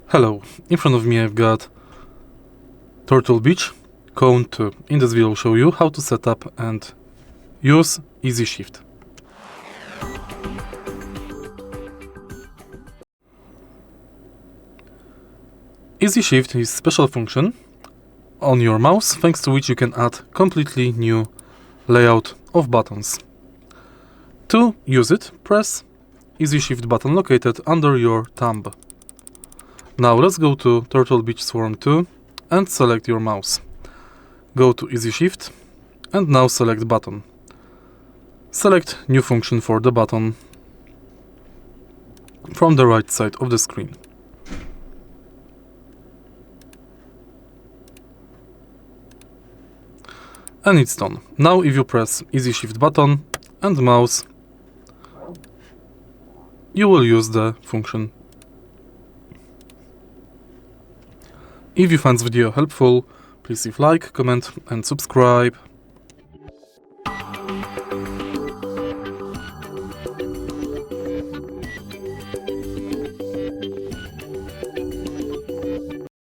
Hello, in front of me I've got Turtle Beach Kone II. In this video I'll show you how to set up and use Easy Shift. Easy Shift is a special function on your mouse thanks to which you can add completely new layout of buttons. To use it, press Easy Shift button located under your thumb. Now let's go to Turtle Beach Swarm 2 and select your mouse. Go to Easy Shift and now select button. Select new function for the button from the right side of the screen. And it's done. Now if you press Easy Shift button and mouse, you will use the function. If you found this video helpful, please leave like, comment and subscribe.